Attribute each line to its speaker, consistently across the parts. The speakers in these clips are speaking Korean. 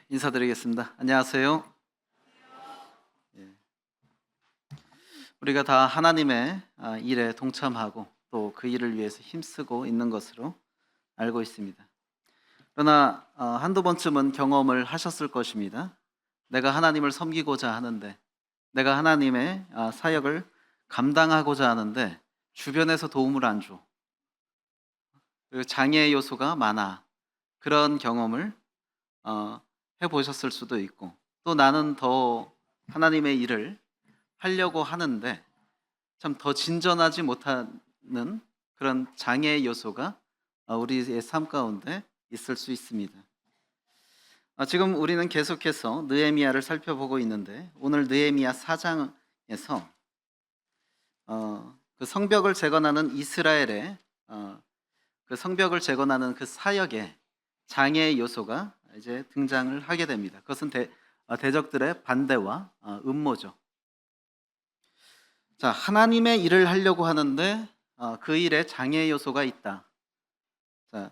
Speaker 1: 인사드리겠습니다. 안녕하세요. 예, 우리가 다 하나님의 일에 동참하고 또 그 일을 위해서 힘쓰고 있는 것으로 알고 있습니다. 그러나 한두 번쯤은 경험을 하셨을 것입니다. 내가 하나님을 섬기고자 하는데, 내가 하나님의 사역을 감당하고자 하는데 주변에서 도움을 안 줘. 그리고 장애 요소가 많아. 그런 경험을 해보셨을 수도 있고, 또 나는 더 하나님의 일을 하려고 하는데 참 더 진전하지 못하는 그런 장애 요소가 우리의 삶 가운데 있을 수 있습니다. 지금 우리는 계속해서 느헤미야를 살펴보고 있는데, 오늘 느헤미야 4장에서 그 성벽을 재건하는 이스라엘의 그 성벽을 재건하는 그 사역에 장애 요소가 이제 등장을 하게 됩니다. 그것은 대적들의 반대와 음모죠. 자, 하나님의 일을 하려고 하는데 그 일에 장애 요소가 있다. 자,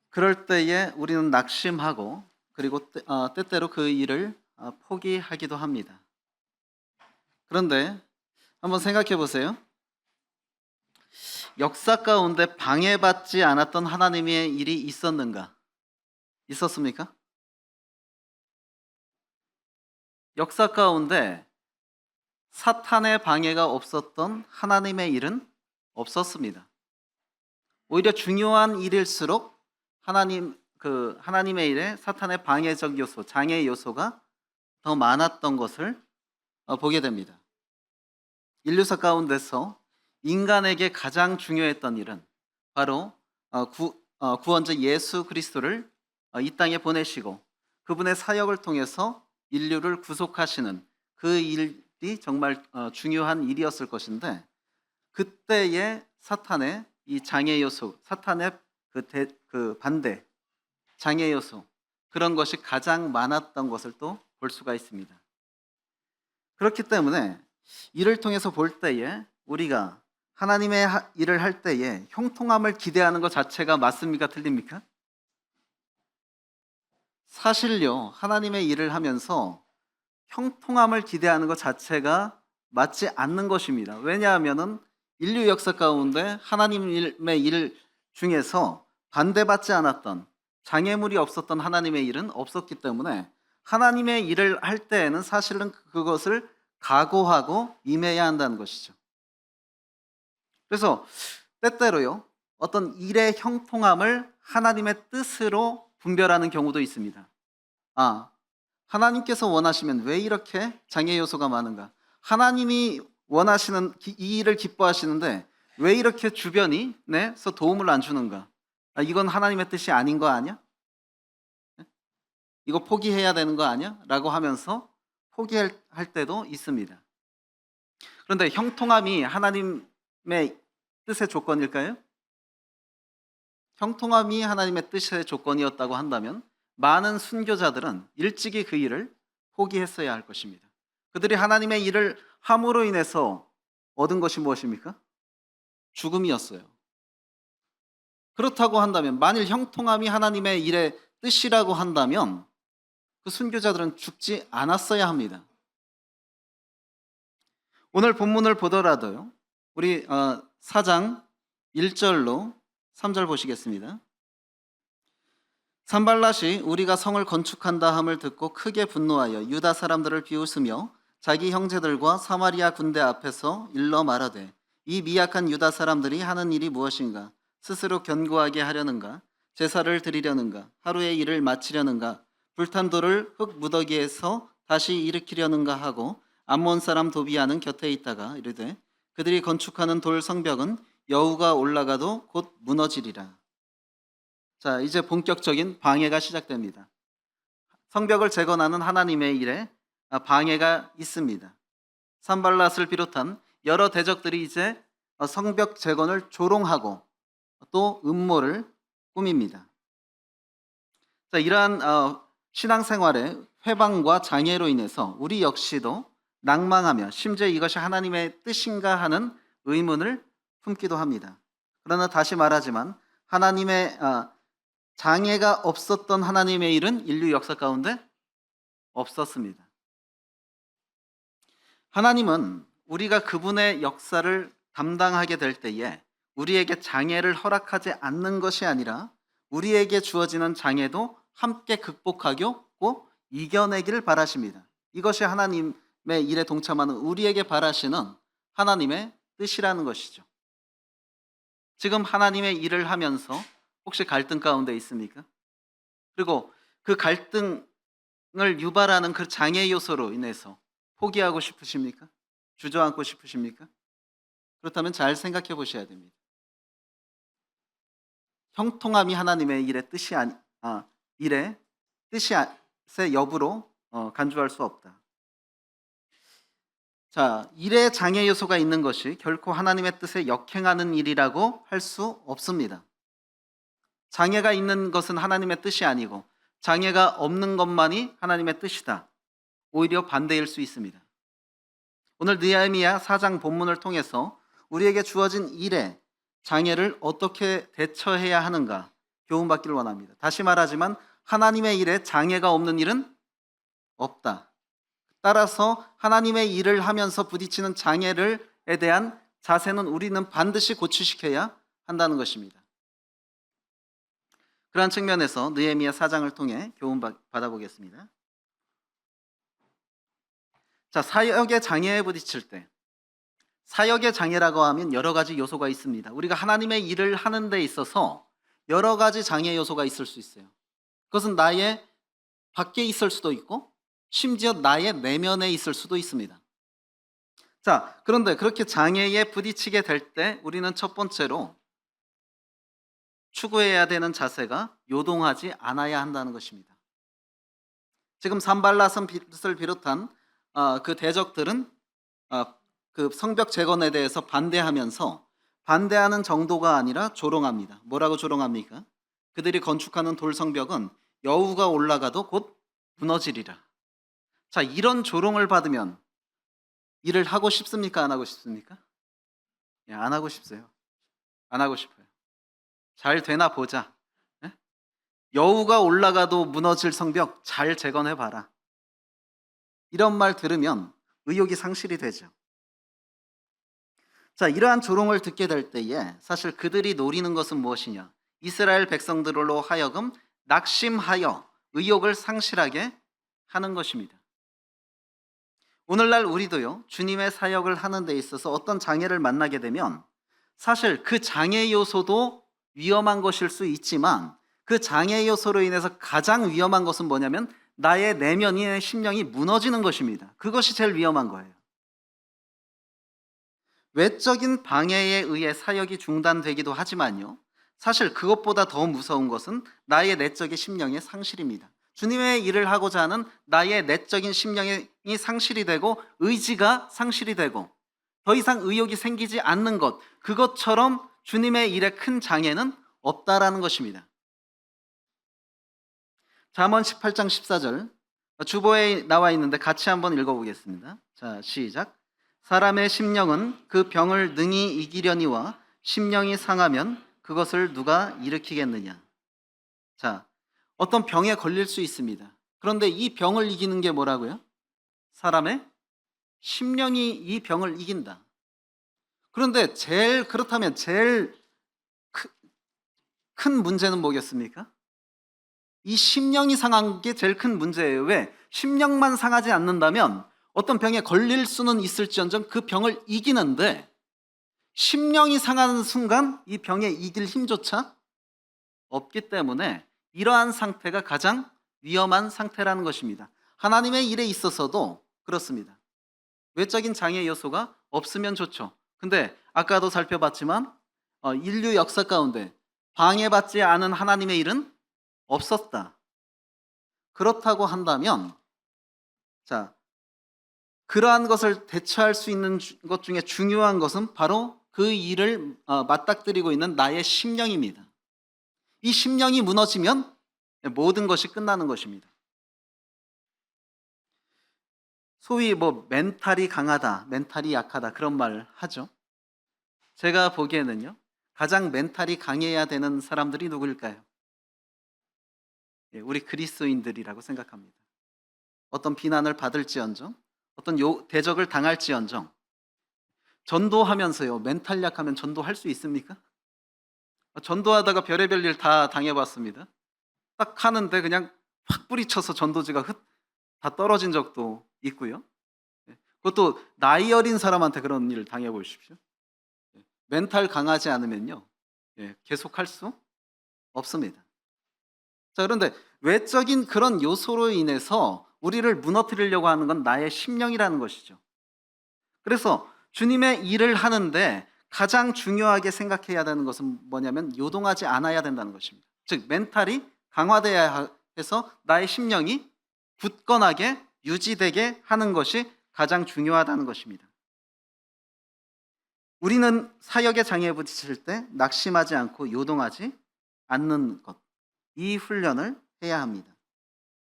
Speaker 1: 그럴 때에 우리는 낙심하고, 그리고 때때로 그 일을 포기하기도 합니다. 그런데 한번 생각해 보세요. 역사 가운데 방해받지 않았던 하나님의 일이 있었는가? 있었습니까? 역사 가운데 사탄의 방해가 없었던 하나님의 일은 없었습니다. 오히려 중요한 일일수록 하나님의 일에 사탄의 방해적 요소, 장애 요소가 더 많았던 것을 보게 됩니다. 인류사 가운데서 인간에게 가장 중요했던 일은 바로 구원자 예수 그리스도를 이 땅에 보내시고 그분의 사역을 통해서 인류를 구속하시는 그 일이 정말 중요한 일이었을 것인데, 그때의 사탄의 이 장애 요소, 사탄의 그 반대, 장애 요소, 그런 것이 가장 많았던 것을 또 볼 수가 있습니다. 그렇기 때문에 이를 통해서 볼 때에 우리가 하나님의 일을 할 때에 형통함을 기대하는 것 자체가 맞습니까? 틀립니까? 사실요, 하나님의 일을 하면서 형통함을 기대하는 것 자체가 맞지 않는 것입니다. 왜냐하면은 인류 역사 가운데 하나님의 일 중에서 반대받지 않았던, 장애물이 없었던 하나님의 일은 없었기 때문에 하나님의 일을 할 때에는 사실은 그것을 각오하고 임해야 한다는 것이죠. 그래서 때때로요, 어떤 일의 형통함을 하나님의 뜻으로 분별하는 경우도 있습니다. 하나님께서 원하시면 왜 이렇게 장애 요소가 많은가? 하나님이 원하시는 이 일을 기뻐하시는데 왜 이렇게 주변이 내서 도움을 안 주는가? 이건 하나님의 뜻이 아닌 거 아니야? 이거 포기해야 되는 거 아니야? 라고 하면서 포기할 때도 있습니다. 그런데 형통함이 하나님의 뜻의 조건일까요? 형통함이 하나님의 뜻의 조건이었다고 한다면 많은 순교자들은 일찍이 그 일을 포기했어야 할 것입니다. 그들이 하나님의 일을 함으로 인해서 얻은 것이 무엇입니까? 죽음이었어요. 그렇다고 한다면, 만일 형통함이 하나님의 일의 뜻이라고 한다면 그 순교자들은 죽지 않았어야 합니다. 오늘 본문을 보더라도요, 우리 4장 1절로 3절 보시겠습니다. 산발랏이 우리가 성을 건축한다 함을 듣고 크게 분노하여 유다 사람들을 비웃으며 자기 형제들과 사마리아 군대 앞에서 일러 말하되, 이 미약한 유다 사람들이 하는 일이 무엇인가? 스스로 견고하게 하려는가? 제사를 드리려는가? 하루의 일을 마치려는가? 불탄 돌을 흙 무더기에서 다시 일으키려는가 하고 암몬 사람 도비아는 곁에 있다가 이르되, 그들이 건축하는 돌 성벽은 여우가 올라가도 곧 무너지리라. 자, 이제 본격적인 방해가 시작됩니다. 성벽을 재건하는 하나님의 일에 방해가 있습니다. 산발랏을 비롯한 여러 대적들이 이제 성벽 재건을 조롱하고 또 음모를 꾸밉니다. 자, 이러한 신앙생활의 회방과 장애로 인해서 우리 역시도 낭망하며 심지어 이것이 하나님의 뜻인가 하는 의문을 품기도 합니다. 그러나 다시 말하지만 하나님의 장애가 없었던 하나님의 일은 인류 역사 가운데 없었습니다. 하나님은 우리가 그분의 역사를 담당하게 될 때에 우리에게 장애를 허락하지 않는 것이 아니라 우리에게 주어지는 장애도 함께 극복하고 이겨내기를 바라십니다. 이것이 하나님의 일에 동참하는 우리에게 바라시는 하나님의 뜻이라는 것이죠. 지금 하나님의 일을 하면서 혹시 갈등 가운데 있습니까? 그리고 그 갈등을 유발하는 그 장애 요소로 인해서 포기하고 싶으십니까? 주저앉고 싶으십니까? 그렇다면 잘 생각해 보셔야 됩니다. 형통함이 하나님의 일의 뜻의 여부로 간주할 수 없다. 자, 일의 장애 요소가 있는 것이 결코 하나님의 뜻에 역행하는 일이라고 할 수 없습니다. 장애가 있는 것은 하나님의 뜻이 아니고 장애가 없는 것만이 하나님의 뜻이다. 오히려 반대일 수 있습니다. 오늘 느헤미야 4장 본문을 통해서 우리에게 주어진 일의 장애를 어떻게 대처해야 하는가 교훈받기를 원합니다. 다시 말하지만 하나님의 일에 장애가 없는 일은 없다. 따라서 하나님의 일을 하면서 부딪히는 장애에 대한 자세는 우리는 반드시 고취시켜야 한다는 것입니다. 그러한 측면에서 느헤미야 4장을 통해 교훈 받아보겠습니다. 자, 사역의 장애에 부딪힐 때, 사역의 장애라고 하면 여러 가지 요소가 있습니다. 우리가 하나님의 일을 하는 데 있어서 여러 가지 장애 요소가 있을 수 있어요. 그것은 나의 밖에 있을 수도 있고 심지어 나의 내면에 있을 수도 있습니다. 자, 그런데 그렇게 장애에 부딪히게 될 때 우리는 첫 번째로 추구해야 되는 자세가 요동하지 않아야 한다는 것입니다. 지금 산발랏을 비롯한 그 대적들은 그 성벽 재건에 대해서 반대하면서 반대하는 정도가 아니라 조롱합니다. 뭐라고 조롱합니까? 그들이 건축하는 돌성벽은 여우가 올라가도 곧 무너지리라. 자, 이런 조롱을 받으면 일을 하고 싶습니까? 안 하고 싶습니까? 예, 안 하고 싶어요. 안 하고 싶어요. 잘 되나 보자. 예? 여우가 올라가도 무너질 성벽 잘 재건해봐라. 이런 말 들으면 의욕이 상실이 되죠. 자, 이러한 조롱을 듣게 될 때에 사실 그들이 노리는 것은 무엇이냐? 이스라엘 백성들로 하여금 낙심하여 의욕을 상실하게 하는 것입니다. 오늘날 우리도요, 주님의 사역을 하는 데 있어서 어떤 장애를 만나게 되면 사실 그 장애 요소도 위험한 것일 수 있지만 그 장애 요소로 인해서 가장 위험한 것은 뭐냐면 나의 내면의 심령이 무너지는 것입니다. 그것이 제일 위험한 거예요. 외적인 방해에 의해 사역이 중단되기도 하지만요, 사실 그것보다 더 무서운 것은 나의 내적인 심령의 상실입니다. 주님의 일을 하고자 하는 나의 내적인 심령이 상실이 되고 의지가 상실이 되고 더 이상 의욕이 생기지 않는 것, 그것처럼 주님의 일에 큰 장애는 없다라는 것입니다. 잠언 18장 14절 주보에 나와 있는데 같이 한번 읽어보겠습니다. 자, 시작. 사람의 심령은 그 병을 능히 이기려니와 심령이 상하면 그것을 누가 일으키겠느냐. 자, 어떤 병에 걸릴 수 있습니다. 그런데 이 병을 이기는 게 뭐라고요? 사람의 심령이 이 병을 이긴다. 그런데 그렇다면 제일 큰 문제는 뭐겠습니까? 이 심령이 상한 게 제일 큰 문제예요. 왜? 심령만 상하지 않는다면 어떤 병에 걸릴 수는 있을지언정 그 병을 이기는데 심령이 상하는 순간 이 병에 이길 힘조차 없기 때문에 이러한 상태가 가장 위험한 상태라는 것입니다. 하나님의 일에 있어서도 그렇습니다. 외적인 장애 요소가 없으면 좋죠. 근데 아까도 살펴봤지만 인류 역사 가운데 방해받지 않은 하나님의 일은 없었다. 그렇다고 한다면 자, 그러한 것을 대처할 수 있는 것 중에 중요한 것은 바로 그 일을 맞닥뜨리고 있는 나의 심령입니다. 이 심령이 무너지면 모든 것이 끝나는 것입니다. 소위 멘탈이 강하다, 멘탈이 약하다 그런 말 하죠. 제가 보기에는요, 가장 멘탈이 강해야 되는 사람들이 누구일까요? 우리 그리스도인들이라고 생각합니다. 어떤 비난을 받을지언정, 어떤 대적을 당할지언정, 전도하면서요, 멘탈 약하면 전도할 수 있습니까? 전도하다가 별의별 일 다 당해봤습니다. 딱 하는데 그냥 확 뿌리쳐서 전도지가 다 떨어진 적도 있고요. 그것도 나이 어린 사람한테 그런 일을 당해보십시오. 멘탈 강하지 않으면요, 계속 할 수 없습니다. 자, 그런데 외적인 그런 요소로 인해서 우리를 무너뜨리려고 하는 건 나의 심령이라는 것이죠. 그래서 주님의 일을 하는데 가장 중요하게 생각해야 되는 것은 뭐냐면 요동하지 않아야 된다는 것입니다. 즉 멘탈이 강화되어야 해서 나의 심령이 굳건하게 유지되게 하는 것이 가장 중요하다는 것입니다. 우리는 사역의 장애에 부딪힐 때 낙심하지 않고 요동하지 않는 것, 이 훈련을 해야 합니다.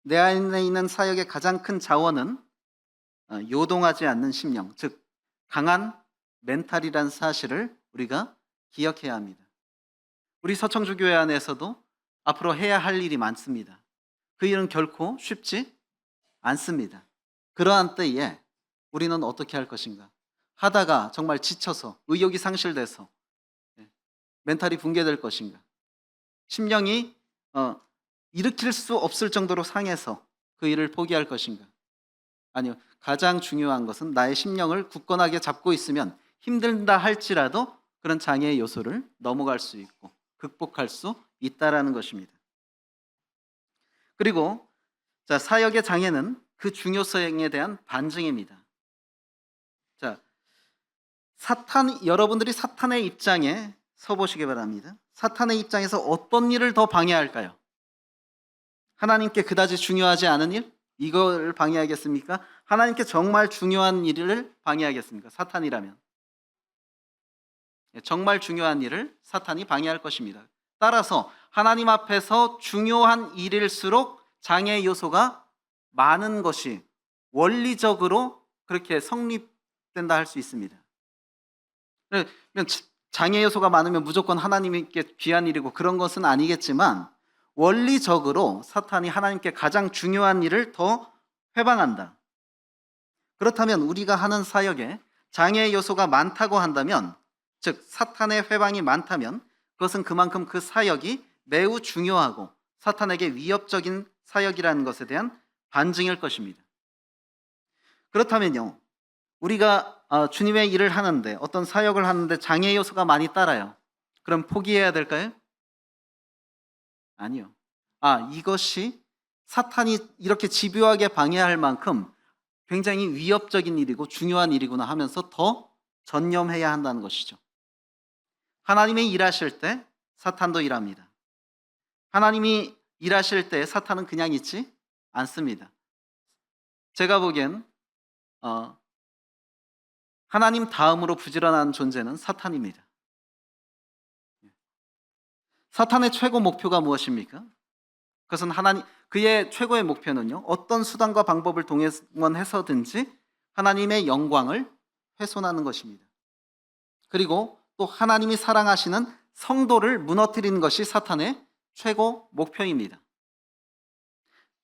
Speaker 1: 내 안에 있는 사역의 가장 큰 자원은 요동하지 않는 심령, 즉 강한 멘탈이란 사실을 우리가 기억해야 합니다. 우리 서청주교회 안에서도 앞으로 해야 할 일이 많습니다. 그 일은 결코 쉽지 않습니다. 그러한 때에 우리는 어떻게 할 것인가? 하다가 정말 지쳐서 의욕이 상실돼서 멘탈이 붕괴될 것인가? 심령이 일으킬 수 없을 정도로 상해서 그 일을 포기할 것인가? 아니요. 가장 중요한 것은 나의 심령을 굳건하게 잡고 있으면 힘들다 할지라도 그런 장애의 요소를 넘어갈 수 있고 극복할 수 있다라는 것입니다. 그리고 자, 사역의 장애는 그 중요성에 대한 반증입니다. 자, 여러분들이 사탄의 입장에 서보시기 바랍니다. 사탄의 입장에서 어떤 일을 더 방해할까요? 하나님께 그다지 중요하지 않은 일? 이걸 방해하겠습니까? 하나님께 정말 중요한 일을 방해하겠습니까? 사탄이라면. 정말 중요한 일을 사탄이 방해할 것입니다. 따라서 하나님 앞에서 중요한 일일수록 장애 요소가 많은 것이 원리적으로 그렇게 성립된다 할 수 있습니다. 장애 요소가 많으면 무조건 하나님께 귀한 일이고 그런 것은 아니겠지만 원리적으로 사탄이 하나님께 가장 중요한 일을 더 회방한다. 그렇다면 우리가 하는 사역에 장애 요소가 많다고 한다면, 즉 사탄의 회방이 많다면 그것은 그만큼 그 사역이 매우 중요하고 사탄에게 위협적인 사역이라는 것에 대한 반증일 것입니다. 그렇다면요, 우리가 주님의 일을 하는데 어떤 사역을 하는데 장애 요소가 많이 따라요. 그럼 포기해야 될까요? 아니요. 이것이 사탄이 이렇게 집요하게 방해할 만큼 굉장히 위협적인 일이고 중요한 일이구나 하면서 더 전념해야 한다는 것이죠. 하나님이 일하실 때 사탄도 일합니다. 하나님이 일하실 때 사탄은 그냥 있지 않습니다. 제가 보기엔 하나님 다음으로 부지런한 존재는 사탄입니다. 사탄의 최고 목표가 무엇입니까? 그것은 그의 최고의 목표는요, 어떤 수단과 방법을 동원해서든지 하나님의 영광을 훼손하는 것입니다. 그리고 또 하나님이 사랑하시는 성도를 무너뜨리는 것이 사탄의 최고 목표입니다.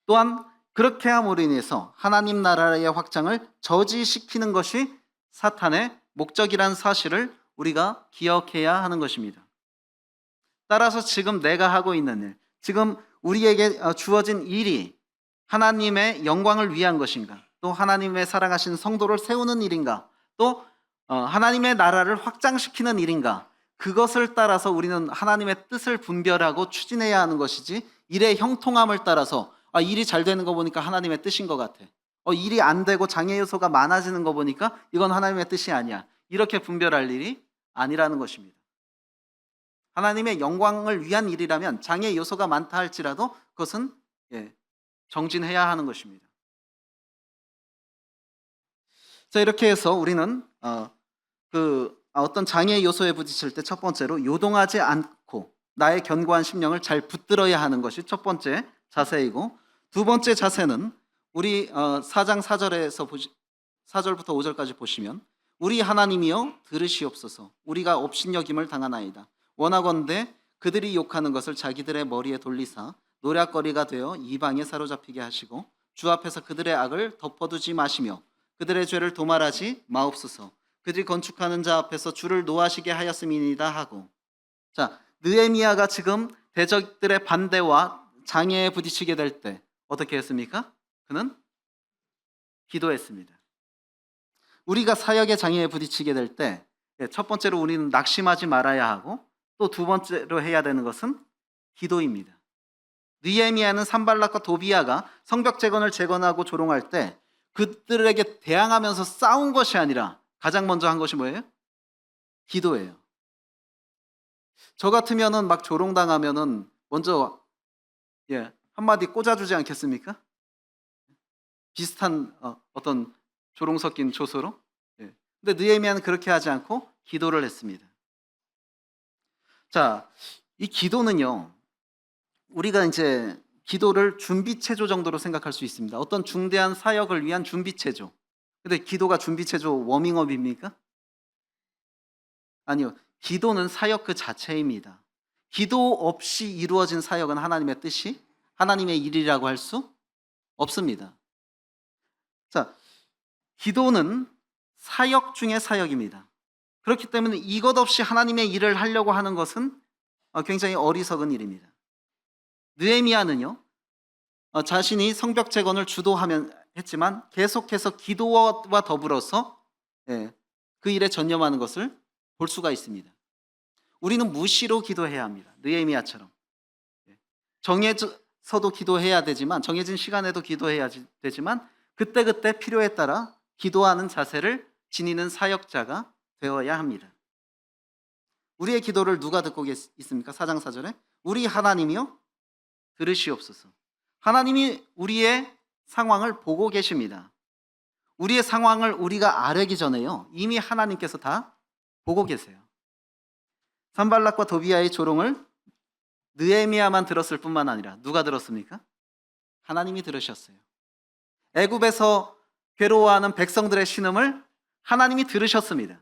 Speaker 1: 또한 그렇게 함으로 인해서 하나님 나라의 확장을 저지시키는 것이 사탄의 목적이라는 사실을 우리가 기억해야 하는 것입니다. 따라서 지금 내가 하고 있는 일, 지금 우리에게 주어진 일이 하나님의 영광을 위한 것인가, 또 하나님의 사랑하신 성도를 세우는 일인가, 또 하나님의 나라를 확장시키는 일인가, 그것을 따라서 우리는 하나님의 뜻을 분별하고 추진해야 하는 것이지, 일의 형통함을 따라서 일이 잘 되는 거 보니까 하나님의 뜻인 것 같아, 일이 안 되고 장애 요소가 많아지는 거 보니까 이건 하나님의 뜻이 아니야, 이렇게 분별할 일이 아니라는 것입니다. 하나님의 영광을 위한 일이라면 장애 요소가 많다 할지라도 그것은 정진해야 하는 것입니다. 자, 이렇게 해서 우리는 어떤 장애 요소에 부딪힐 때 첫 번째로 요동하지 않고 나의 견고한 심령을 잘 붙들어야 하는 것이 첫 번째 자세이고, 두 번째 자세는 우리 4장 4절부터 5절까지 보시면, 우리 하나님이여 들으시옵소서, 우리가 업신여김을 당하나이다. 원하건대 그들이 욕하는 것을 자기들의 머리에 돌리사 노략거리가 되어 이방에 사로잡히게 하시고 주 앞에서 그들의 악을 덮어두지 마시며 그들의 죄를 도말하지 마옵소서. 그들이 건축하는 자 앞에서 주를 노하시게 하였음이니이다 하고. 자, 느헤미야가 지금 대적들의 반대와 장애에 부딪히게 될 때 어떻게 했습니까? 그는 기도했습니다. 우리가 사역의 장애에 부딪히게 될 때 첫 번째로 우리는 낙심하지 말아야 하고 또 두 번째로 해야 되는 것은 기도입니다. 느헤미야는 산발락과 도비야가 성벽 재건을 재건하고 조롱할 때 그들에게 대항하면서 싸운 것이 아니라 가장 먼저 한 것이 뭐예요? 기도예요. 저 같으면은 막 조롱당하면은 먼저 한마디 꽂아주지 않겠습니까? 비슷한 어떤 조롱 섞인 조소로. 근데 느헤미야는 그렇게 하지 않고 기도를 했습니다. 자, 이 기도는요, 우리가 이제 기도를 준비체조 정도로 생각할 수 있습니다. 어떤 중대한 사역을 위한 준비체조. 근데 기도가 준비체조 워밍업입니까? 아니요. 기도는 사역 그 자체입니다. 기도 없이 이루어진 사역은 하나님의 뜻이, 하나님의 일이라고 할 수 없습니다. 자, 기도는 사역 중의 사역입니다. 그렇기 때문에 이것 없이 하나님의 일을 하려고 하는 것은 굉장히 어리석은 일입니다. 느헤미야는요, 자신이 성벽 재건을 주도하면 했지만 계속해서 기도와 더불어서 그 일에 전념하는 것을 볼 수가 있습니다. 우리는 무시로 기도해야 합니다. 느헤미야처럼. 정해져서도 기도해야 되지만, 정해진 시간에도 기도해야 되지만 그때그때 필요에 따라 기도하는 자세를 지니는 사역자가 되어야 합니다. 우리의 기도를 누가 듣고 있습니까? 4장 4절에 우리 하나님이요 들으시옵소서. 하나님이 우리의 상황을 보고 계십니다. 우리의 상황을 우리가 알기 전에요, 이미 하나님께서 다 보고 계세요. 산발락과 도비야의 조롱을 느헤미야만 들었을 뿐만 아니라 누가 들었습니까? 하나님이 들으셨어요. 애굽에서 괴로워하는 백성들의 신음을 하나님이 들으셨습니다.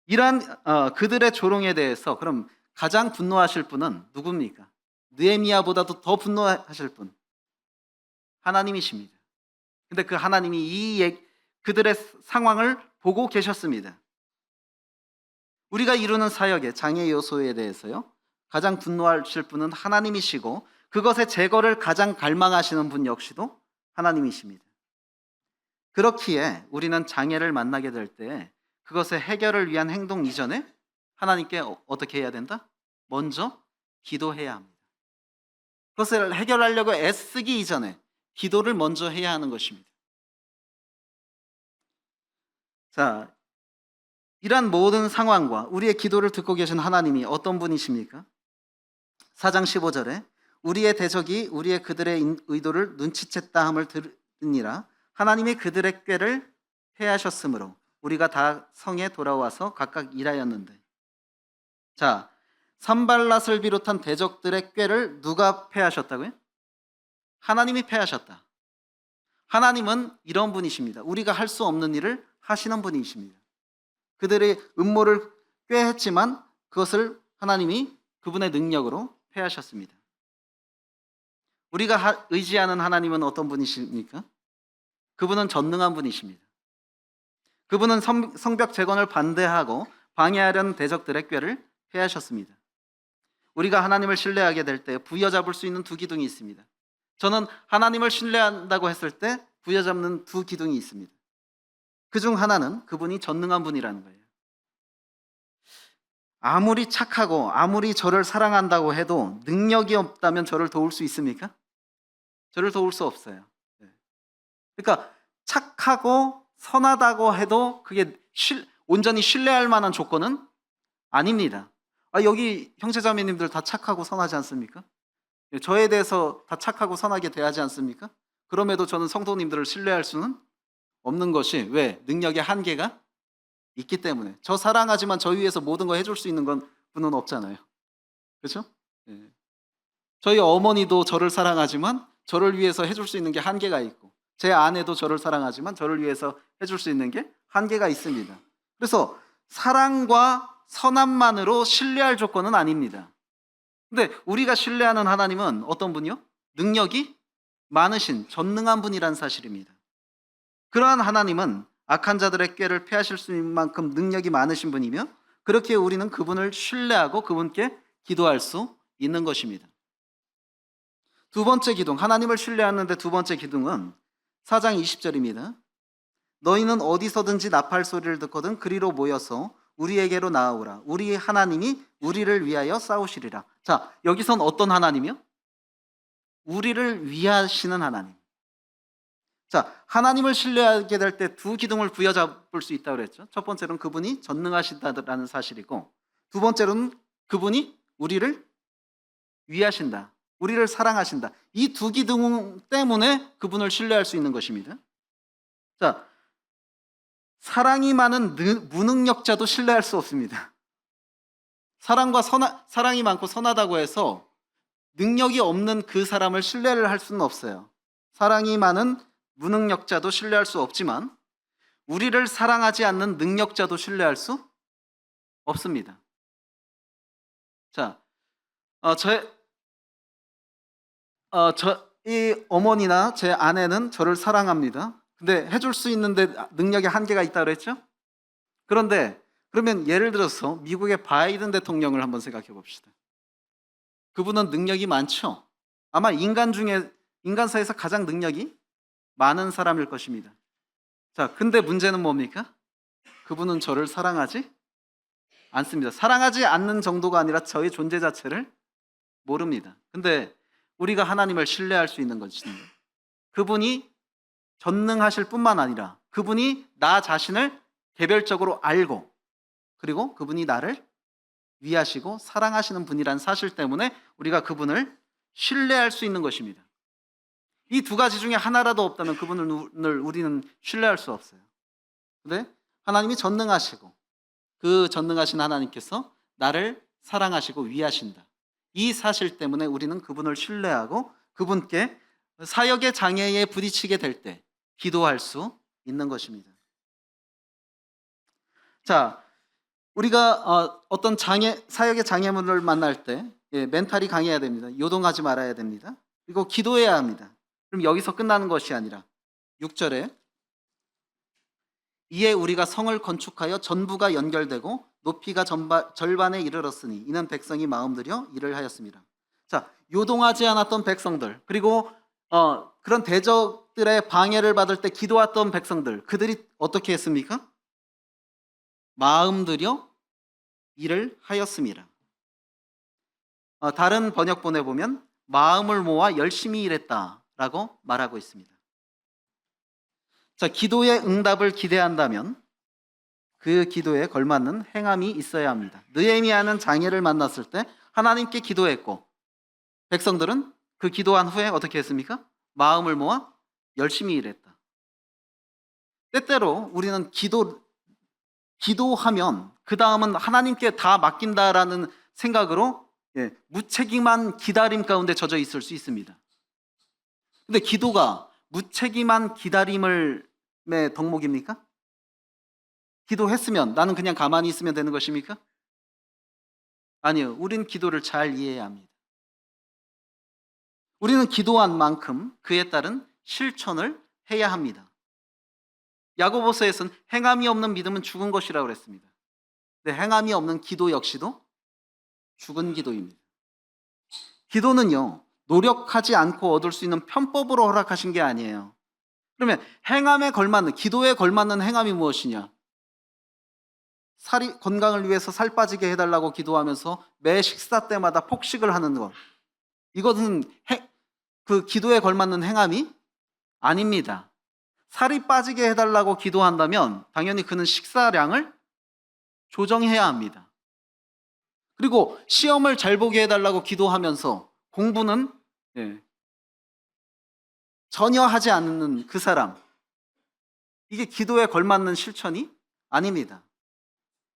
Speaker 1: 이러한 그들의 조롱에 대해서 그럼 가장 분노하실 분은 누굽니까? 느헤미야보다도 더 분노하실 분, 하나님이십니다. 근데 그 하나님이 그들의 상황을 보고 계셨습니다. 우리가 이루는 사역의 장애 요소에 대해서요, 가장 분노하실 분은 하나님이시고 그것의 제거를 가장 갈망하시는 분 역시도 하나님이십니다. 그렇기에 우리는 장애를 만나게 될 때 그것의 해결을 위한 행동 이전에 하나님께 어떻게 해야 된다? 먼저 기도해야 합니다. 그것을 해결하려고 애쓰기 이전에 기도를 먼저 해야 하는 것입니다. 자, 이러한 모든 상황과 우리의 기도를 듣고 계신 하나님이 어떤 분이십니까? 4장 15절에 우리의 대적이 우리의 그들의 의도를 눈치챘다 함을 들으니라. 하나님이 그들의 꾀를 패하셨으므로 우리가 다 성에 돌아와서 각각 일하였는데. 자, 산발랏을 비롯한 대적들의 꾀를 누가 패하셨다고요? 하나님이 패하셨다. 하나님은 이런 분이십니다. 우리가 할 수 없는 일을 하시는 분이십니다. 그들의 음모를 꾀했지만 그것을 하나님이 그분의 능력으로 패하셨습니다. 우리가 의지하는 하나님은 어떤 분이십니까? 그분은 전능한 분이십니다. 그분은 성벽 재건을 반대하고 방해하려는 대적들의 꾀를 패하셨습니다. 우리가 하나님을 신뢰하게 될 때 부여잡을 수 있는 두 기둥이 있습니다. 저는 하나님을 신뢰한다고 했을 때 부여잡는 두 기둥이 있습니다. 그중 하나는 그분이 전능한 분이라는 거예요. 아무리 착하고 아무리 저를 사랑한다고 해도 능력이 없다면 저를 도울 수 있습니까? 저를 도울 수 없어요. 그러니까 착하고 선하다고 해도 그게 온전히 신뢰할 만한 조건은 아닙니다. 여기 형제자매님들 다 착하고 선하지 않습니까? 저에 대해서 다 착하고 선하게 대하지 않습니까? 그럼에도 저는 성도님들을 신뢰할 수는 없는 것이 왜? 능력의 한계가 있기 때문에. 저 사랑하지만 저 위해서 모든 거 해줄 수 있는 분은 없잖아요. 그렇죠? 저희 어머니도 저를 사랑하지만 저를 위해서 해줄 수 있는 게 한계가 있고, 제 아내도 저를 사랑하지만 저를 위해서 해줄 수 있는 게 한계가 있습니다. 그래서 사랑과 선함만으로 신뢰할 조건은 아닙니다. 근데 우리가 신뢰하는 하나님은 어떤 분이요? 능력이 많으신 전능한 분이라는 사실입니다. 그러한 하나님은 악한 자들의 꾀를 패하실 수 있는 만큼 능력이 많으신 분이며, 그렇게 우리는 그분을 신뢰하고 그분께 기도할 수 있는 것입니다. 두 번째 기둥, 하나님을 신뢰하는데 두 번째 기둥은 4장 20절입니다. 너희는 어디서든지 나팔 소리를 듣거든 그리로 모여서 우리에게로 나아오라. 우리 하나님이 우리를 위하여 싸우시리라. 자, 여기선 어떤 하나님이요? 우리를 위하시는 하나님. 자, 하나님을 신뢰하게 될 때 두 기둥을 부여잡을 수 있다고 그랬죠. 첫 번째로는 그분이 전능하시다라는 사실이고, 두 번째로는 그분이 우리를 위하신다, 우리를 사랑하신다. 이 두 기둥 때문에 그분을 신뢰할 수 있는 것입니다. 자, 사랑이 많은 무능력자도 신뢰할 수 없습니다. 사랑이 많고 선하다고 해서 능력이 없는 그 사람을 신뢰를 할 수는 없어요. 사랑이 많은 무능력자도 신뢰할 수 없지만 우리를 사랑하지 않는 능력자도 신뢰할 수 없습니다. 자, 이 어머니나 제 아내는 저를 사랑합니다. 근데 해줄 수 있는데 능력에 한계가 있다고 그랬죠? 그런데 그러면 예를 들어서 미국의 바이든 대통령을 한번 생각해 봅시다. 그분은 능력이 많죠? 아마 인간사에서 가장 능력이 많은 사람일 것입니다. 자, 근데 문제는 뭡니까? 그분은 저를 사랑하지 않습니다. 사랑하지 않는 정도가 아니라 저의 존재 자체를 모릅니다. 근데 우리가 하나님을 신뢰할 수 있는 것입니다. 그분이 전능하실 뿐만 아니라 그분이 나 자신을 개별적으로 알고, 그리고 그분이 나를 위하시고 사랑하시는 분이라는 사실 때문에 우리가 그분을 신뢰할 수 있는 것입니다. 이 두 가지 중에 하나라도 없다면 그분을 우리는 신뢰할 수 없어요. 근데 하나님이 전능하시고 그 전능하신 하나님께서 나를 사랑하시고 위하신다. 이 사실 때문에 우리는 그분을 신뢰하고 그분께 사역의 장애에 부딪히게 될 때 기도할 수 있는 것입니다. 자, 우리가 어떤 사역의 장애물을 만날 때 멘탈이 강해야 됩니다. 요동하지 말아야 됩니다. 그리고 기도해야 합니다. 그럼 여기서 끝나는 것이 아니라 6절에 이에 우리가 성을 건축하여 전부가 연결되고 높이가 절반에 이르렀으니 이는 백성이 마음 들여 일을 하였습니다. 자, 요동하지 않았던 백성들, 그리고 그런 대적들의 방해를 받을 때 기도했던 백성들, 그들이 어떻게 했습니까? 마음 들여 일을 하였습니다. 다른 번역본에 보면 마음을 모아 열심히 일했다라고 말하고 있습니다. 자, 기도의 응답을 기대한다면 그 기도에 걸맞는 행함이 있어야 합니다. 느헤미야는 장애를 만났을 때 하나님께 기도했고, 백성들은 그 기도한 후에 어떻게 했습니까? 마음을 모아 열심히 일했다. 때때로 우리는 기도하면 그 다음은 하나님께 다 맡긴다라는 생각으로 무책임한 기다림 가운데 젖어 있을 수 있습니다. 근데 기도가 무책임한 기다림의 덕목입니까? 기도했으면 나는 그냥 가만히 있으면 되는 것입니까? 아니요. 우린 기도를 잘 이해해야 합니다. 우리는 기도한 만큼 그에 따른 실천을 해야 합니다. 야고보서에서는 행함이 없는 믿음은 죽은 것이라고 그랬습니다. 근데 행함이 없는 기도 역시도 죽은 기도입니다. 기도는요, 노력하지 않고 얻을 수 있는 편법으로 허락하신 게 아니에요. 그러면 행함에 걸맞는, 기도에 걸맞는 행함이 무엇이냐? 건강을 위해서 살 빠지게 해달라고 기도하면서 매 식사 때마다 폭식을 하는 것, 이것은 그 기도에 걸맞는 행함이 아닙니다. 살이 빠지게 해달라고 기도한다면 당연히 그는 식사량을 조정해야 합니다. 그리고 시험을 잘 보게 해달라고 기도하면서 공부는 전혀 하지 않는 그 사람, 이게 기도에 걸맞는 실천이 아닙니다.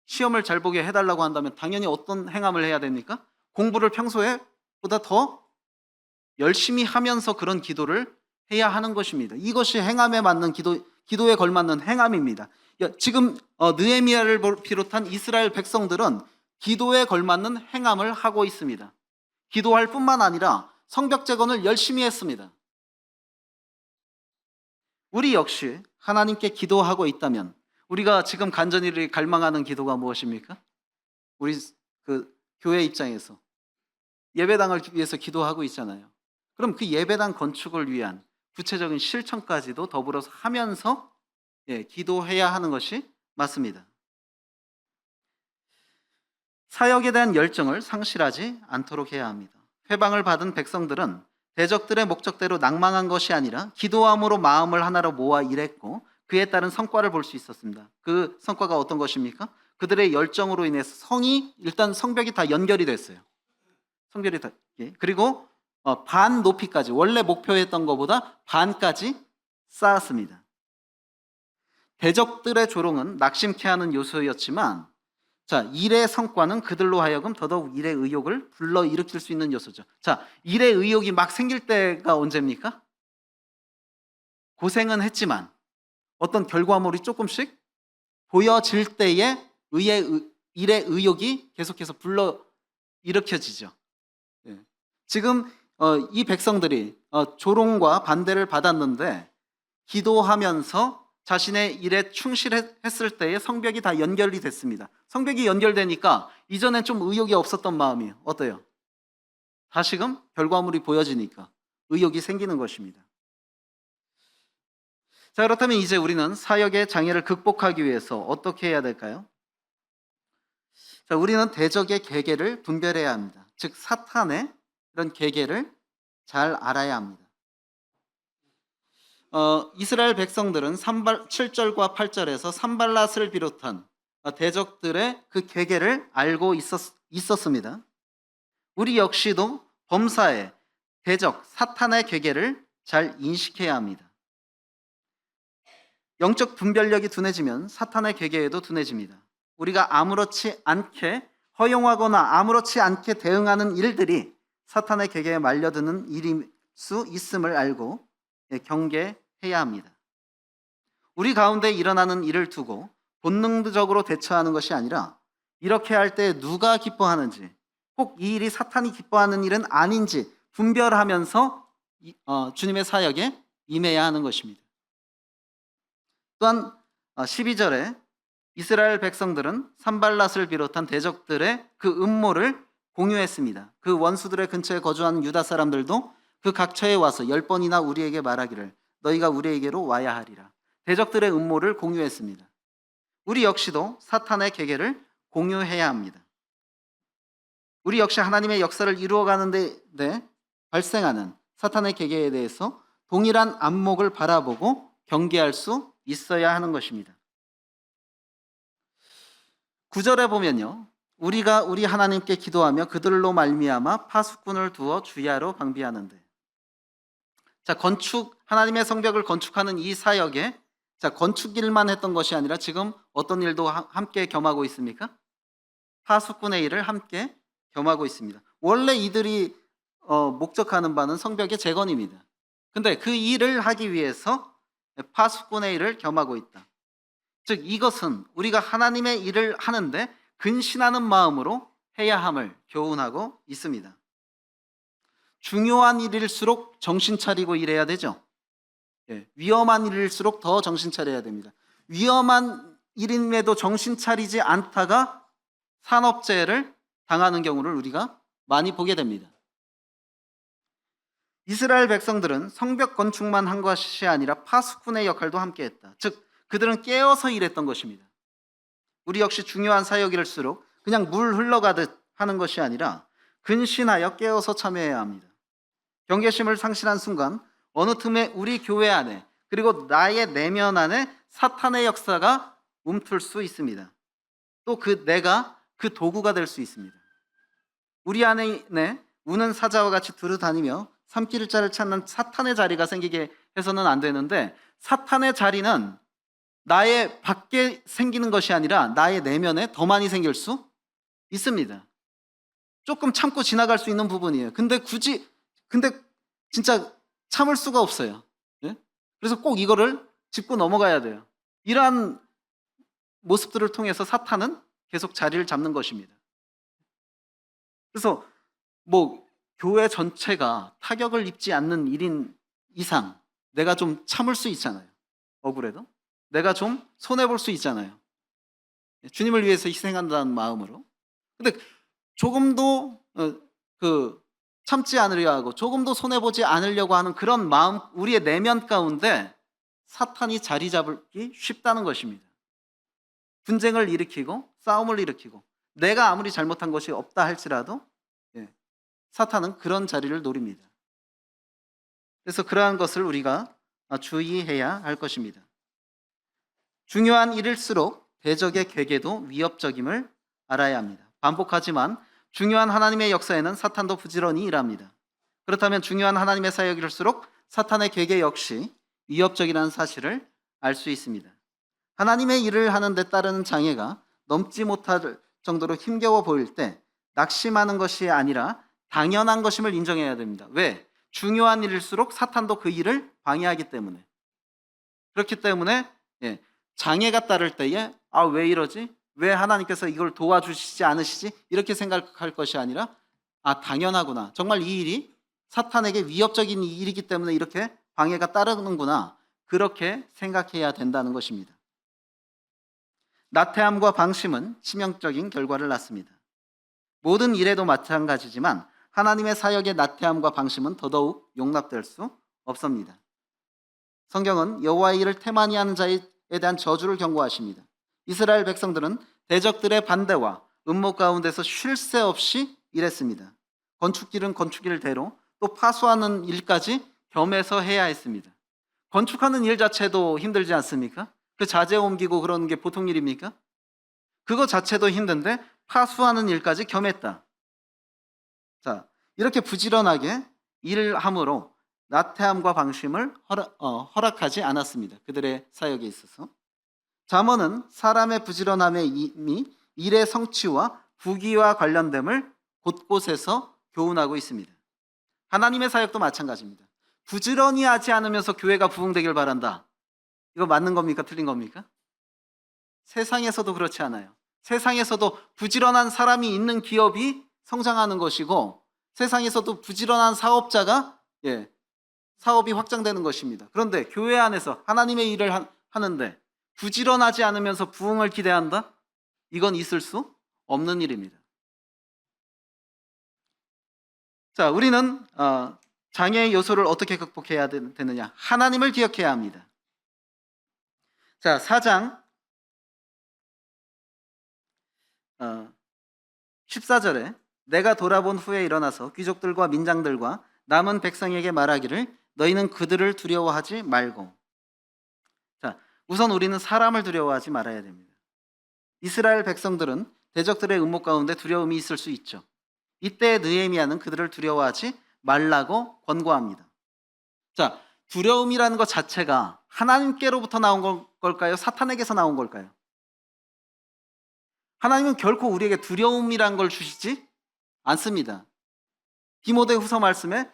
Speaker 1: 시험을 잘 보게 해달라고 한다면 당연히 어떤 행함을 해야 됩니까? 공부를 평소에 보다 더 열심히 하면서 그런 기도를 해야 하는 것입니다. 이것이 행함에 맞는 기도에 걸맞는 행함입니다. 지금 느헤미야를 비롯한 이스라엘 백성들은 기도에 걸맞는 행함을 하고 있습니다. 기도할 뿐만 아니라 성벽 재건을 열심히 했습니다. 우리 역시 하나님께 기도하고 있다면 우리가 지금 간절히 갈망하는 기도가 무엇입니까? 우리 교회 입장에서 예배당을 위해서 기도하고 있잖아요. 그럼 그 예배당 건축을 위한 구체적인 실천까지도 더불어서 하면서 기도해야 하는 것이 맞습니다. 사역에 대한 열정을 상실하지 않도록 해야 합니다. 회방을 받은 백성들은 대적들의 목적대로 낭망한 것이 아니라 기도함으로 마음을 하나로 모아 일했고 그에 따른 성과를 볼 수 있었습니다. 그 성과가 어떤 것입니까? 그들의 열정으로 인해서 일단 성벽이 다 연결이 됐어요. 성벽이 다. 그리고 반 높이까지, 원래 목표했던 것보다 반까지 쌓았습니다. 대적들의 조롱은 낙심케 하는 요소였지만 일의 성과는 그들로 하여금 더더욱 일의 의욕을 불러일으킬 수 있는 요소죠. 일의 의욕이 막 생길 때가 언제입니까? 고생은 했지만 어떤 결과물이 조금씩 보여질 때에 일의 의욕이 계속해서 불러일으켜지죠. 지금 이 백성들이 조롱과 반대를 받았는데 기도하면서 자신의 일에 충실했을 때에 성벽이 다 연결이 됐습니다. 성벽이 연결되니까 이전엔 좀 의욕이 없었던 마음이 어때요? 다시금 결과물이 보여지니까 의욕이 생기는 것입니다. 그렇다면 이제 우리는 사역의 장애를 극복하기 위해서 어떻게 해야 될까요? 우리는 대적의 계계를 분별해야 합니다. 즉 사탄의 이런 계계를 잘 알아야 합니다. 이스라엘 백성들은 7절과 8절에서 산발랏을 비롯한 대적들의 그 계계를 알고 있었습니다. 우리 역시도 범사의 대적 사탄의 계계를 잘 인식해야 합니다. 영적 분별력이 둔해지면 사탄의 계계에도 둔해집니다. 우리가 아무렇지 않게 허용하거나 아무렇지 않게 대응하는 일들이 사탄의 계계에 말려드는 일일 수 있음을 알고 경계해야 합니다. 우리 가운데 일어나는 일을 두고 본능적으로 대처하는 것이 아니라 이렇게 할 때 누가 기뻐하는지, 꼭 이 일이 사탄이 기뻐하는 일은 아닌지 분별하면서 주님의 사역에 임해야 하는 것입니다. 또한 12절에 이스라엘 백성들은 산발랏을 비롯한 대적들의 그 음모를 공유했습니다. 그 원수들의 근처에 거주하는 유다 사람들도 그 각처에 와서 10번이나 우리에게 말하기를 너희가 우리에게로 와야 하리라. 대적들의 음모를 공유했습니다. 우리 역시도 사탄의 계계를 공유해야 합니다. 우리 역시 하나님의 역사를 이루어가는 데 발생하는 사탄의 계계에 대해서 동일한 안목을 바라보고 경계할 수 있어야 하는 것입니다. 9절에 보면요, 우리가 우리 하나님께 기도하며 그들로 말미암아 파수꾼을 두어 주야로 방비하는데, 하나님의 성벽을 건축하는 이 사역에 건축 일만 했던 것이 아니라 지금 어떤 일도 함께 겸하고 있습니까? 파수꾼의 일을 함께 겸하고 있습니다. 원래 이들이 목적하는 바는 성벽의 재건입니다. 근데 그 일을 하기 위해서 파수꾼의 일을 겸하고 있다. 즉 이것은 우리가 하나님의 일을 하는데 근신하는 마음으로 해야 함을 교훈하고 있습니다. 중요한 일일수록 정신 차리고 일해야 되죠. 위험한 일일수록 더 정신 차려야 됩니다. 위험한 일임에도 정신 차리지 않다가 산업재해를 당하는 경우를 우리가 많이 보게 됩니다. 이스라엘 백성들은 성벽 건축만 한 것이 아니라 파수꾼의 역할도 함께 했다. 즉 그들은 깨어서 일했던 것입니다. 우리 역시 중요한 사역일수록 그냥 물 흘러가듯 하는 것이 아니라 근신하여 깨어서 참여해야 합니다. 경계심을 상실한 순간 어느 틈에 우리 교회 안에 그리고 나의 내면 안에 사탄의 역사가 움틀 수 있습니다. 또 내가 그 도구가 될 수 있습니다. 우리 안에 우는 사자와 같이 두루 다니며 삼킬 자를 찾는 사탄의 자리가 생기게 해서는 안 되는데, 사탄의 자리는 나의 밖에 생기는 것이 아니라 나의 내면에 더 많이 생길 수 있습니다. 조금 참고 지나갈 수 있는 부분이에요. 근데 진짜 참을 수가 없어요. 그래서 꼭 이거를 짚고 넘어가야 돼요. 이러한 모습들을 통해서 사탄은 계속 자리를 잡는 것입니다. 그래서 교회 전체가 타격을 입지 않는 일인 이상 내가 좀 참을 수 있잖아요. 억울해도. 내가 좀 손해볼 수 있잖아요. 주님을 위해서 희생한다는 마음으로. 근데 조금도 참지 않으려 하고 조금도 손해보지 않으려고 하는 그런 마음, 우리의 내면 가운데 사탄이 자리 잡기 쉽다는 것입니다. 분쟁을 일으키고 싸움을 일으키고 내가 아무리 잘못한 것이 없다 할지라도 사탄은 그런 자리를 노립니다. 그래서 그러한 것을 우리가 주의해야 할 것입니다. 중요한 일일수록 대적의 괴계도 위협적임을 알아야 합니다. 반복하지만 중요한 하나님의 역사에는 사탄도 부지런히 일합니다. 그렇다면 중요한 하나님의 사역일수록 사탄의 괴계 역시 위협적이라는 사실을 알 수 있습니다. 하나님의 일을 하는 데 따르는 장애가 넘지 못할 정도로 힘겨워 보일 때 낙심하는 것이 아니라 당연한 것임을 인정해야 됩니다. 왜? 중요한 일일수록 사탄도 그 일을 방해하기 때문에. 그렇기 때문에 장애가 따를 때에 왜 이러지? 왜 하나님께서 이걸 도와주시지 않으시지? 이렇게 생각할 것이 아니라 당연하구나. 정말 이 일이 사탄에게 위협적인 일이기 때문에 이렇게 방해가 따르는구나. 그렇게 생각해야 된다는 것입니다. 나태함과 방심은 치명적인 결과를 낳습니다. 모든 일에도 마찬가지지만 하나님의 사역의 나태함과 방심은 더더욱 용납될 수 없습니다. 성경은 여호와의 일을 태만히 하는 자에 대한 저주를 경고하십니다. 이스라엘 백성들은 대적들의 반대와 음모 가운데서 쉴 새 없이 일했습니다. 건축일은 건축일대로 또 파수하는 일까지 겸해서 해야 했습니다. 건축하는 일 자체도 힘들지 않습니까? 그 자재 옮기고 그러는 게 보통 일입니까? 그거 자체도 힘든데 파수하는 일까지 겸했다. 자, 이렇게 부지런하게 일을 함으로 나태함과 방심을 허락하지 않았습니다. 그들의 사역에 있어서. 잠언은 사람의 부지런함의 일의 성취와 부귀와 관련됨을 곳곳에서 교훈하고 있습니다. 하나님의 사역도 마찬가지입니다. 부지런히 하지 않으면서 교회가 부흥되길 바란다. 이거 맞는 겁니까? 틀린 겁니까? 세상에서도 그렇지 않아요. 세상에서도 부지런한 사람이 있는 기업이 성장하는 것이고 세상에서도 부지런한 사업자가 사업이 확장되는 것입니다. 그런데 교회 안에서 하나님의 일을 하는데 부지런하지 않으면서 부흥을 기대한다? 이건 있을 수 없는 일입니다. 자, 우리는 장애의 요소를 어떻게 극복해야 되느냐? 하나님을 기억해야 합니다. 자, 4장 14절에 내가 돌아본 후에 일어나서 귀족들과 민장들과 남은 백성에게 말하기를 너희는 그들을 두려워하지 말고. 자, 우선 우리는 사람을 두려워하지 말아야 됩니다. 이스라엘 백성들은 대적들의 음모 가운데 두려움이 있을 수 있죠. 이때 느헤미야는 그들을 두려워하지 말라고 권고합니다. 자, 두려움이라는 것 자체가 하나님께로부터 나온 걸까요? 사탄에게서 나온 걸까요? 하나님은 결코 우리에게 두려움이란 걸 주시지 않습니다. 디모데후서 말씀에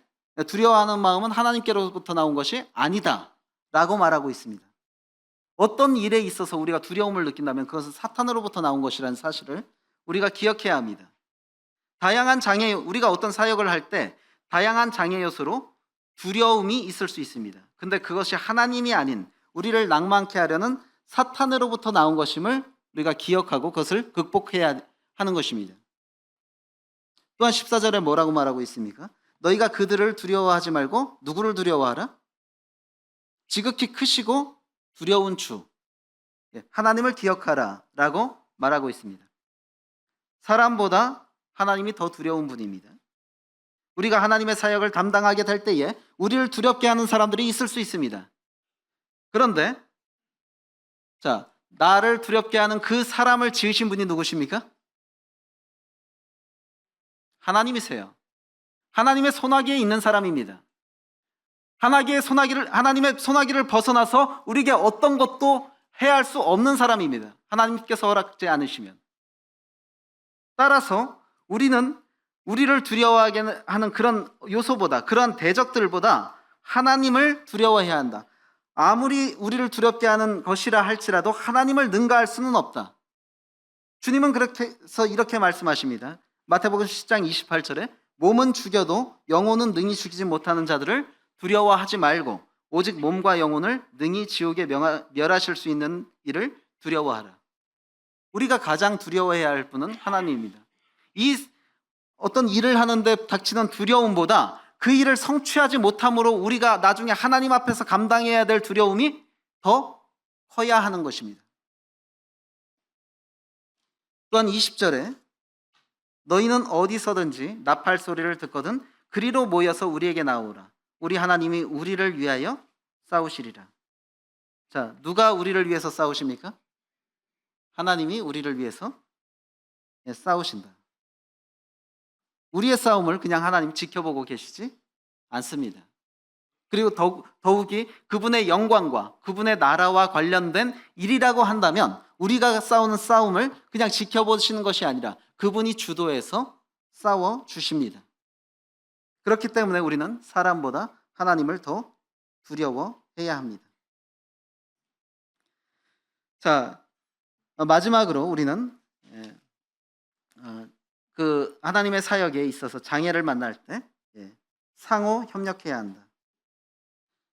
Speaker 1: 두려워하는 마음은 하나님께로부터 나온 것이 아니다 라고 말하고 있습니다. 어떤 일에 있어서 우리가 두려움을 느낀다면 그것은 사탄으로부터 나온 것이라는 사실을 우리가 기억해야 합니다. 다양한 장애, 우리가 어떤 사역을 할 때 다양한 장애 요소로 두려움이 있을 수 있습니다. 근데 그것이 하나님이 아닌 우리를 낭만케 하려는 사탄으로부터 나온 것임을 우리가 기억하고 그것을 극복해야 하는 것입니다. 또한 14절에 뭐라고 말하고 있습니까? 너희가 그들을 두려워하지 말고 누구를 두려워하라? 지극히 크시고 두려운 주 하나님을 기억하라 라고 말하고 있습니다. 사람보다 하나님이 더 두려운 분입니다. 우리가 하나님의 사역을 담당하게 될 때에 우리를 두렵게 하는 사람들이 있을 수 있습니다. 그런데 자, 나를 두렵게 하는 그 사람을 지으신 분이 누구십니까? 하나님이세요. 하나님의 손아귀에 있는 사람입니다. 하나님의 손아귀를 벗어나서 우리에게 어떤 것도 해할 수 없는 사람입니다. 하나님께서 허락지 않으시면. 따라서 우리는 우리를 두려워하게 하는 그런 요소보다, 그런 대적들보다 하나님을 두려워해야 한다. 아무리 우리를 두렵게 하는 것이라 할지라도 하나님을 능가할 수는 없다. 주님은 그렇게 해서 이렇게 말씀하십니다. 마태복음 10장 28절에 몸은 죽여도 영혼은 능히 죽이지 못하는 자들을 두려워하지 말고 오직 몸과 영혼을 능히 지옥에 멸하실 수 있는 이를 두려워하라. 우리가 가장 두려워해야 할 분은 하나님입니다. 이 어떤 일을 하는데 닥치는 두려움보다 그 일을 성취하지 못함으로 우리가 나중에 하나님 앞에서 감당해야 될 두려움이 더 커야 하는 것입니다. 또한 20절에 너희는 어디서든지 나팔 소리를 듣거든 그리로 모여서 우리에게 나오라. 우리 하나님이 우리를 위하여 싸우시리라. 자, 누가 우리를 위해서 싸우십니까? 하나님이 우리를 위해서 싸우신다. 우리의 싸움을 그냥 하나님 지켜보고 계시지 않습니다. 그리고 더욱이 그분의 영광과 그분의 나라와 관련된 일이라고 한다면 우리가 싸우는 싸움을 그냥 지켜보시는 것이 아니라 그분이 주도해서 싸워 주십니다. 그렇기 때문에 우리는 사람보다 하나님을 더 두려워해야 합니다. 자, 마지막으로 우리는 그 하나님의 사역에 있어서 장애를 만날 때 상호 협력해야 한다.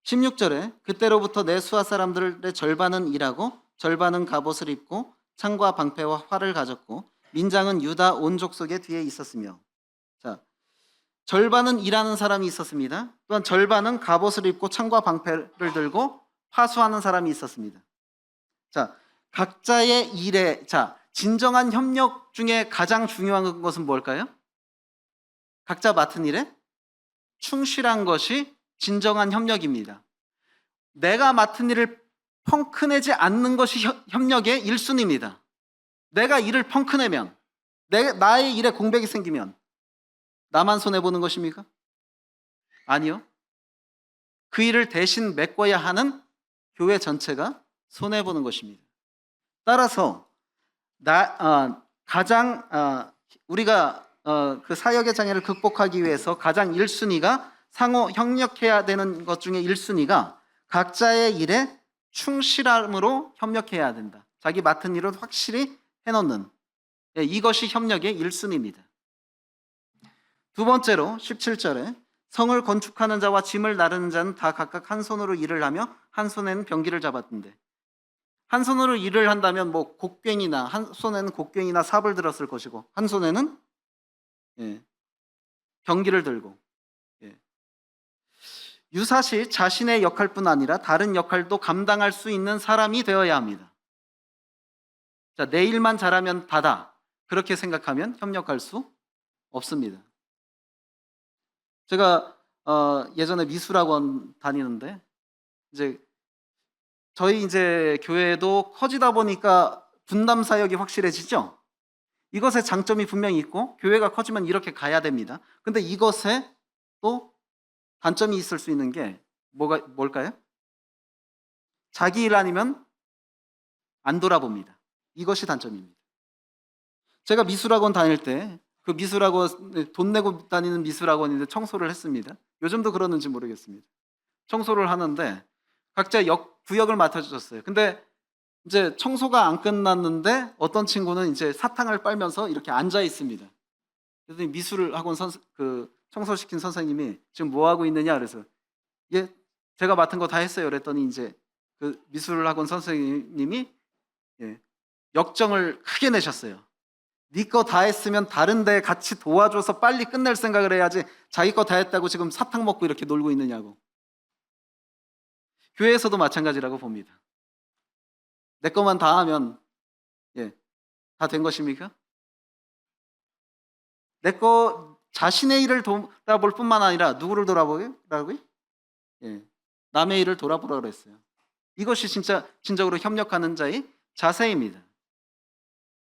Speaker 1: 16절에 그때로부터 내 수하 사람들의 절반은 일하고 절반은 갑옷을 입고 창과 방패와 활을 가졌고 민장은 유다 온 족속의 뒤에 있었으며, 자, 절반은 일하는 사람이 있었습니다. 또한 절반은 갑옷을 입고 창과 방패를 들고 파수하는 사람이 있었습니다. 자, 각자의 일에, 자, 진정한 협력 중에 가장 중요한 것은 뭘까요? 각자 맡은 일에 충실한 것이 진정한 협력입니다. 내가 맡은 일을 펑크내지 않는 것이 협력의 1순위입니다. 내가 일을 펑크내면, 나의 일에 공백이 생기면 나만 손해보는 것입니까? 아니요. 그 일을 대신 메꿔야 하는 교회 전체가 손해보는 것입니다. 따라서 우리가 그 사역의 장애를 극복하기 위해서 가장 1순위가 상호 협력해야 되는 것 중에 1순위가 각자의 일에 충실함으로 협력해야 된다. 자기 맡은 일을 확실히 해놓는, 이것이 협력의 1순위입니다. 두 번째로 17절에 성을 건축하는 자와 짐을 나르는 자는 다 각각 한 손으로 일을 하며 한 손에는 병기를 잡았던데, 한 손으로 일을 한다면 곡괭이나 한 손에는 곡괭이나 삽을 들었을 것이고 한 손에는 병기를 들고, 유사시 자신의 역할뿐 아니라 다른 역할도 감당할 수 있는 사람이 되어야 합니다. 자, 내 일만 잘하면 다다, 그렇게 생각하면 협력할 수 없습니다. 제가 예전에 미술학원 다니는데 저희 교회도 커지다 보니까 분담 사역이 확실해지죠. 이것의 장점이 분명히 있고 교회가 커지면 이렇게 가야 됩니다. 근데 이것에 또 단점이 있을 수 있는 게 뭘까요? 자기 일 아니면 안 돌아봅니다. 이것이 단점입니다. 제가 미술학원 다닐 때 그 미술학원, 돈 내고 다니는 미술학원인데 청소를 했습니다. 요즘도 그러는지 모르겠습니다. 청소를 하는데 각자 구역을 맡아주셨어요. 근데 이제 청소가 안 끝났는데 어떤 친구는 이제 사탕을 빨면서 이렇게 앉아 있습니다. 그래서 미술학원 그 청소시킨 선생님이 지금 뭐 하고 있느냐 그래서 제가 맡은 거 다 했어요. 그랬더니 이제 그 미술학원 선생님이 역정을 크게 내셨어요. 네 거 다 했으면 다른 데 같이 도와줘서 빨리 끝낼 생각을 해야지 자기 거 다 했다고 지금 사탕 먹고 이렇게 놀고 있느냐고. 교회에서도 마찬가지라고 봅니다. 내 것만 다 하면 다 된 것입니까? 내 거 자신의 일을 돌아볼 뿐만 아니라 누구를 돌아보라고요? 남의 일을 돌아보라고 그랬어요. 이것이 진정으로 협력하는 자의 자세입니다.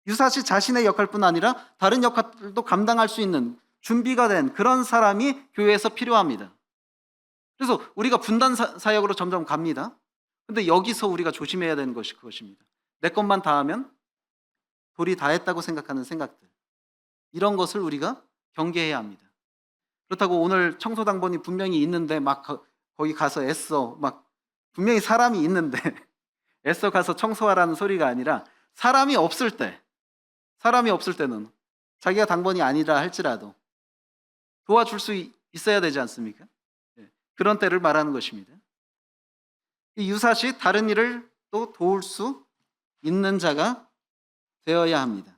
Speaker 1: 유사시 자신의 역할뿐 아니라 다른 역할도 감당할 수 있는 준비가 된 그런 사람이 교회에서 필요합니다. 그래서 우리가 분단 사역으로 점점 갑니다. 근데 여기서 우리가 조심해야 되는 것이 그것입니다. 내 것만 다 하면 돌이 다 했다고 생각하는 생각들, 이런 것을 우리가 경계해야 합니다. 그렇다고 오늘 청소당번이 분명히 있는데 막 거기 가서 애써, 막 분명히 사람이 있는데 애써 가서 청소하라는 소리가 아니라 사람이 없을 때는 자기가 당번이 아니라 할지라도 도와줄 수 있어야 되지 않습니까? 예, 그런 때를 말하는 것입니다. 이 유사시 다른 일을 또 도울 수 있는 자가 되어야 합니다.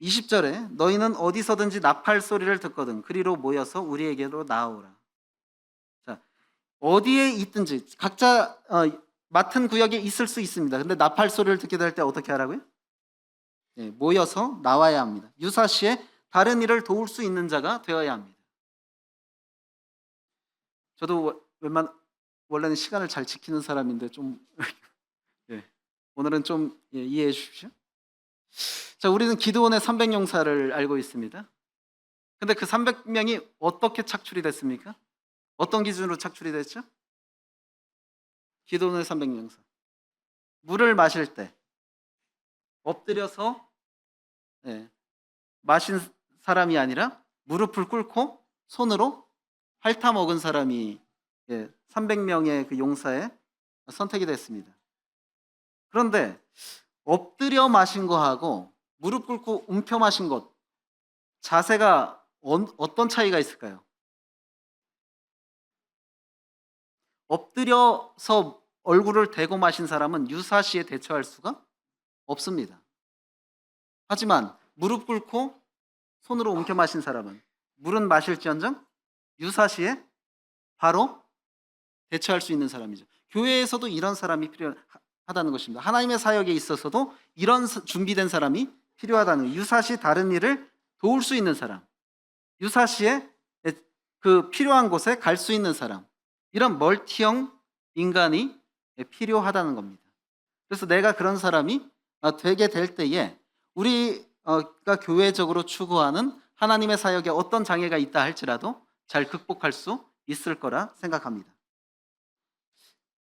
Speaker 1: 20절에 너희는 어디서든지 나팔 소리를 듣거든 그리로 모여서 우리에게로 나아오라. 자, 어디에 있든지 각자 맡은 구역에 있을 수 있습니다. 근데 나팔 소리를 듣게 될 때 어떻게 하라고요? 네, 모여서 나와야 합니다. 유사시에 다른 일을 도울 수 있는 자가 되어야 합니다. 저도 원래는 시간을 잘 지키는 사람인데 좀 예, 오늘은 좀 이해해 주십시오. 자, 우리는 기드온의 300용사를 알고 있습니다. 근데 그 300명이 어떻게 착출이 됐습니까? 어떤 기준으로 착출이 됐죠? 기드온의 300용사. 물을 마실 때 엎드려서 예, 마신 사람이 아니라 무릎을 꿇고 손으로 핥아 먹은 사람이 300명의 그 용사에 선택이 됐습니다. 그런데 엎드려 마신 거하고 무릎 꿇고 움켜 마신 것 자세가 어떤 차이가 있을까요? 엎드려서 얼굴을 대고 마신 사람은 유사시에 대처할 수가 없습니다. 하지만 무릎 꿇고 손으로 움켜 마신 사람은 물은 마실지언정 유사시에 바로 대처할 수 있는 사람이죠. 교회에서도 이런 사람이 필요하다는 것입니다. 하나님의 사역에 있어서도 이런 준비된 사람이 필요하다는 거예요. 유사시 다른 일을 도울 수 있는 사람, 유사시에 그 필요한 곳에 갈 수 있는 사람, 이런 멀티형 인간이 필요하다는 겁니다. 그래서 내가 그런 사람이 되게 될 때에 우리가 교회적으로 추구하는 하나님의 사역에 어떤 장애가 있다 할지라도 잘 극복할 수 있을 거라 생각합니다.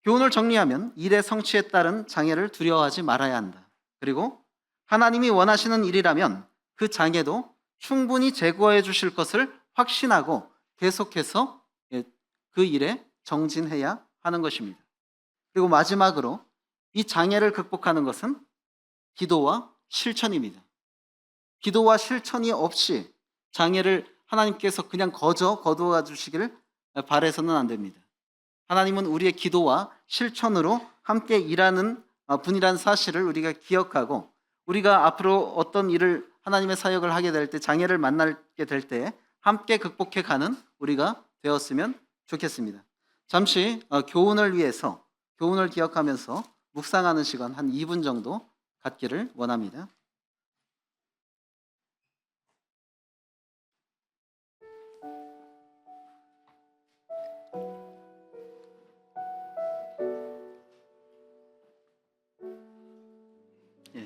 Speaker 1: 교훈을 정리하면 일의 성취에 따른 장애를 두려워하지 말아야 한다. 그리고 하나님이 원하시는 일이라면 그 장애도 충분히 제거해 주실 것을 확신하고 계속해서 그 일에 정진해야 하는 것입니다. 그리고 마지막으로 이 장애를 극복하는 것은 기도와 실천입니다. 기도와 실천이 없이 장애를 하나님께서 그냥 거두어 주시기를 바라서는 안 됩니다. 하나님은 우리의 기도와 실천으로 함께 일하는 분이라는 사실을 우리가 기억하고 우리가 앞으로 어떤 일을 하나님의 사역을 하게 될 때 장애를 만나게 될 때 함께 극복해 가는 우리가 되었으면 좋겠습니다. 잠시 교훈을 위해서 교훈을 기억하면서 묵상하는 시간 한 2분 정도 갖기를 원합니다.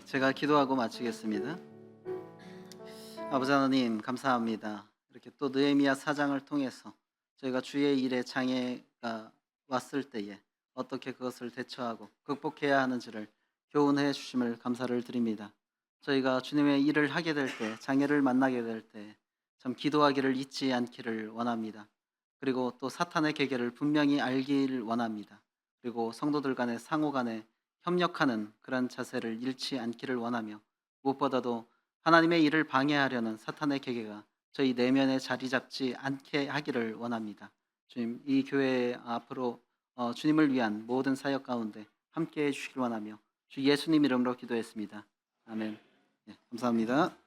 Speaker 1: 제가 기도하고 마치겠습니다. 아버지 하나님 감사합니다. 이렇게 또 느헤미야 4장을 통해서 저희가 주의 일에 장애가 왔을 때에 어떻게 그것을 대처하고 극복해야 하는지를 교훈해 주심을 감사를 드립니다. 저희가 주님의 일을 하게 될 때 장애를 만나게 될 때 참 기도하기를 잊지 않기를 원합니다. 그리고 또 사탄의 계계를 분명히 알기를 원합니다. 그리고 성도들 간의 상호 간에 협력하는 그런 자세를 잃지 않기를 원하며 무엇보다도 하나님의 일을 방해하려는 사탄의 계계가 저희 내면에 자리 잡지 않게 하기를 원합니다. 주님, 이 교회 앞으로 주님을 위한 모든 사역 가운데 함께해 주시길 원하며 주 예수님 이름으로 기도했습니다. 아멘. 감사합니다.